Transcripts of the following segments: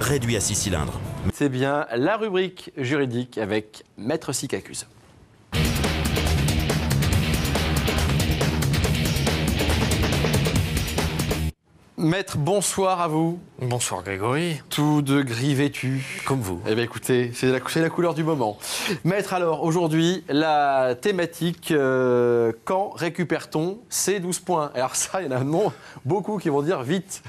réduit à 6 cylindres. C'est bien la rubrique juridique avec Maître Sicacuse. Maître, bonsoir à vous. Bonsoir Grégory. Tout de gris vêtu. Comme vous. Eh bien écoutez, c'est la couleur du moment. Maître, alors aujourd'hui, la thématique, quand récupère-t-on ces 12 points? Alors ça, il y en a beaucoup qui vont dire vite.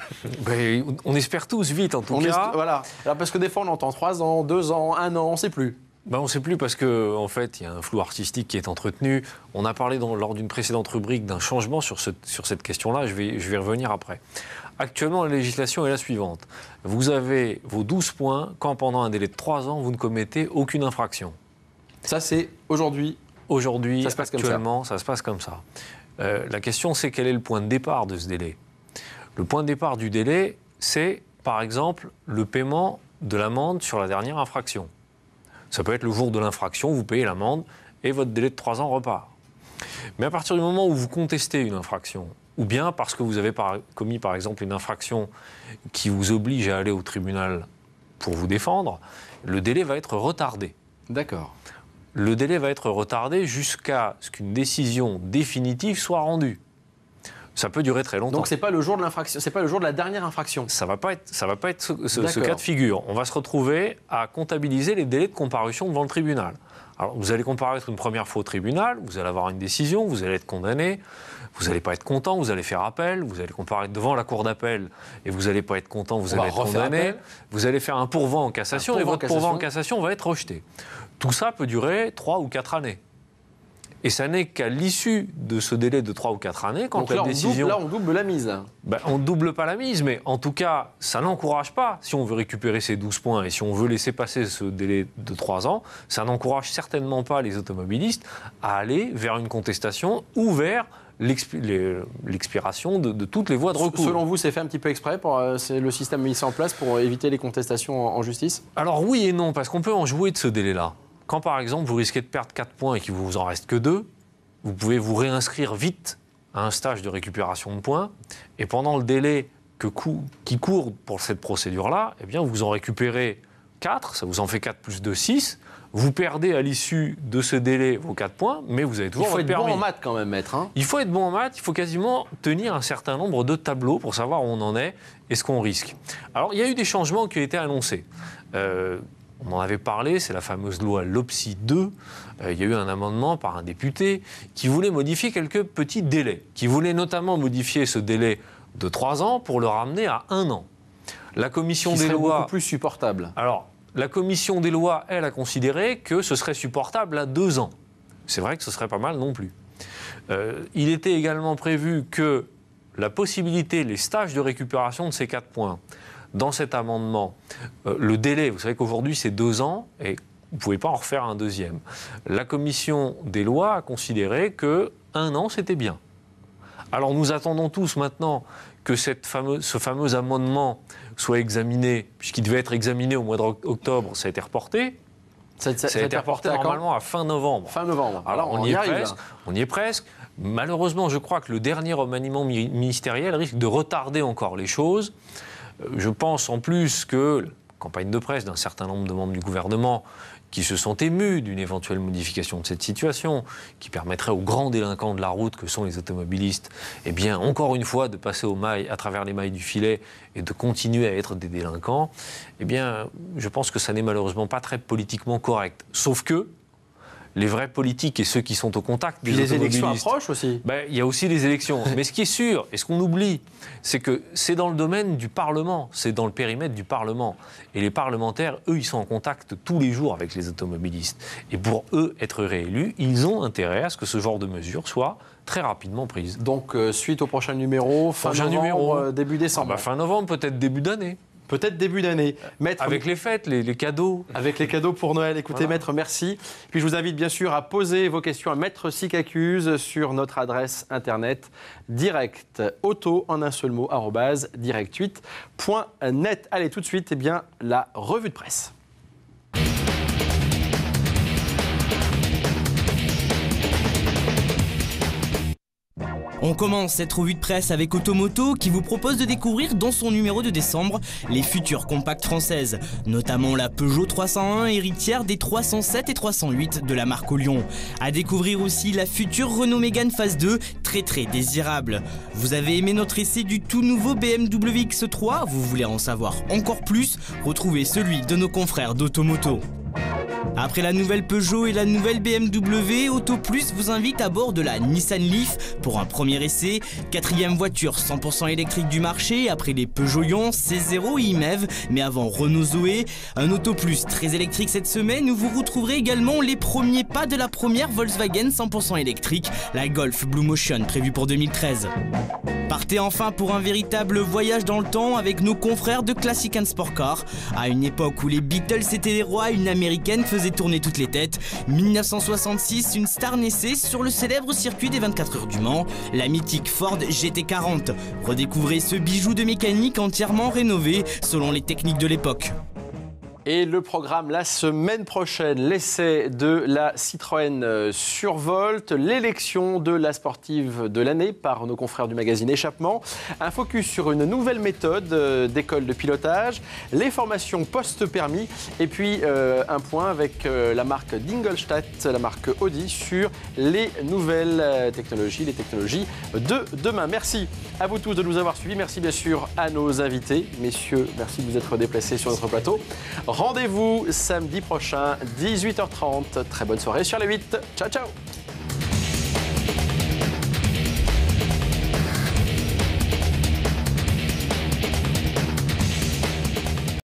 Ben, on espère tous vite en tout cas. Voilà. Alors parce que des fois on entend 3 ans, 2 ans, 1 an, on ne sait plus. Ben, on ne sait plus parce qu'en fait, il y a un flou artistique qui est entretenu. On a parlé lors d'une précédente rubrique d'un changement sur cette question-là. Je vais y revenir après. Actuellement, la législation est la suivante. Vous avez vos 12 points quand pendant un délai de 3 ans, vous ne commettez aucune infraction. Ça, c'est aujourd'hui. Aujourd'hui, ça se passe actuellement, comme ça. Ça se passe comme ça. La question, c'est quel est le point de départ de ce délai? Le point de départ du délai, c'est, par exemple, le paiement de l'amende sur la dernière infraction. Ça peut être le jour de l'infraction, vous payez l'amende et votre délai de 3 ans repart. Mais à partir du moment où vous contestez une infraction, ou bien parce que vous avez commis par exemple une infraction qui vous oblige à aller au tribunal pour vous défendre, le délai va être retardé. D'accord. Le délai va être retardé jusqu'à ce qu'une décision définitive soit rendue. Ça peut durer très longtemps. Donc c'est pas le jour de l'infraction, c'est pas le jour de la dernière infraction. Ça va pas être ce cas de figure. On va se retrouver à comptabiliser les délais de comparution devant le tribunal. Alors vous allez comparaître une première fois au tribunal, vous allez avoir une décision, vous allez être condamné, vous n'allez pas être content, vous allez faire appel, vous allez comparaître devant la cour d'appel et vous n'allez pas être content, vous allez être condamné, vous allez faire un pourvoi en cassation et votre pourvoi en cassation va être rejeté. Tout ça peut durer 3 ou 4 années. Et ça n'est qu'à l'issue de ce délai de 3 ou 4 années, quand donc la décision... on double la mise. Ben, on ne double pas la mise, mais en tout cas, ça n'encourage pas, si on veut récupérer ces 12 points et si on veut laisser passer ce délai de 3 ans, ça n'encourage certainement pas les automobilistes à aller vers une contestation ou vers l'expiration de toutes les voies de recours. Selon vous, c'est fait un petit peu exprès c'est le système mis en place pour éviter les contestations en justice? Alors oui et non, parce qu'on peut en jouer de ce délai-là. Quand par exemple vous risquez de perdre 4 points et qu'il vous en reste que 2, vous pouvez vous réinscrire vite à un stage de récupération de points et pendant le délai qui court pour cette procédure-là, eh bien vous en récupérez 4, ça vous en fait 4 plus 2, 6. Vous perdez à l'issue de ce délai vos 4 points, mais vous avez toujours votre permis. Il faut être bon en maths quand même, maître. Hein. Il faut être bon en maths, il faut quasiment tenir un certain nombre de tableaux pour savoir où on en est et ce qu'on risque. Alors il y a eu des changements qui ont été annoncés. On en avait parlé, c'est la fameuse loi LOPSI 2. Il y a eu un amendement par un député qui voulait modifier quelques petits délais, qui voulait notamment modifier ce délai de 3 ans pour le ramener à 1 an. La commission des lois... beaucoup plus supportable. Alors, la commission des lois, elle, a considéré que ce serait supportable à 2 ans. C'est vrai que ce serait pas mal non plus. Il était également prévu que la possibilité, les stages de récupération de ces 4 points, dans cet amendement, le délai, vous savez qu'aujourd'hui c'est 2 ans et vous ne pouvez pas en refaire un deuxième. La commission des lois a considéré que 1 an c'était bien. Alors nous attendons tous maintenant que ce fameux amendement soit examiné, puisqu'il devait être examiné au mois d'octobre, ça a été reporté. Ça a été reporté normalement à fin novembre. Fin novembre. Alors on y est presque. On y est presque. Malheureusement, je crois que le dernier remaniement ministériel risque de retarder encore les choses. Je pense en plus que la campagne de presse d'un certain nombre de membres du gouvernement qui se sont émus d'une éventuelle modification de cette situation, qui permettrait aux grands délinquants de la route que sont les automobilistes, eh bien, encore une fois, de passer à travers les mailles du filet et de continuer à être des délinquants, eh bien, je pense que ça n'est malheureusement pas très politiquement correct. Sauf que les vrais politiques et ceux qui sont au contact des automobilistes... Les élections approchent aussi. Il y a aussi les élections. Mais ce qui est sûr, et ce qu'on oublie, c'est que c'est dans le domaine du Parlement, c'est dans le périmètre du Parlement. Et les parlementaires, eux, ils sont en contact tous les jours avec les automobilistes. Et pour eux, être réélus, ils ont intérêt à ce que ce genre de mesures soit très rapidement prise. Donc, suite au prochain numéro, fin novembre, début décembre. Fin novembre, peut-être début d'année. Peut-être début d'année. Maître, avec les fêtes, les cadeaux. Avec les cadeaux pour Noël. Écoutez, voilà. Maître, merci. Puis je vous invite bien sûr à poser vos questions à Maître Sicacuse sur notre adresse internet directauto en un seul mot @direct8.net. Allez, tout de suite, eh bien, la revue de presse. On commence cette revue de presse avec Automoto qui vous propose de découvrir dans son numéro de décembre les futures compacts françaises, notamment la Peugeot 301 héritière des 307 et 308 de la marque Olion. À découvrir aussi la future Renault Mégane Phase 2, très désirable. Vous avez aimé notre essai du tout nouveau BMW X3 ? Vous voulez en savoir encore plus ? Retrouvez celui de nos confrères d'Automoto. Après la nouvelle Peugeot et la nouvelle BMW, Auto Plus vous invite à bord de la Nissan Leaf pour un premier essai. 4e voiture 100% électrique du marché après les Peugeot Ion, C0 et e-MEV, mais avant Renault Zoé. Un Auto Plus très électrique cette semaine où vous retrouverez également les premiers pas de la première Volkswagen 100% électrique, la Golf Blue Motion prévue pour 2013. Partez enfin pour un véritable voyage dans le temps avec nos confrères de Classic & Sport Car. À une époque où les Beatles étaient les rois, une américaine faisait tourner toutes les têtes. 1966, une star naissait sur le célèbre circuit des 24 heures du Mans, la mythique Ford GT40. Redécouvrez ce bijou de mécanique entièrement rénové selon les techniques de l'époque. Et le programme la semaine prochaine, l'essai de la Citroën Survolt, l'élection de la sportive de l'année par nos confrères du magazine Échappement, un focus sur une nouvelle méthode d'école de pilotage, les formations post-permis et puis un point avec la marque d'Ingolstadt, la marque Audi, sur les nouvelles technologies, les technologies de demain. Merci à vous tous de nous avoir suivis. Merci bien sûr à nos invités. Messieurs, merci de vous être déplacés sur notre plateau. Rendez-vous samedi prochain, 18h30. Très bonne soirée sur la 8. Ciao, ciao.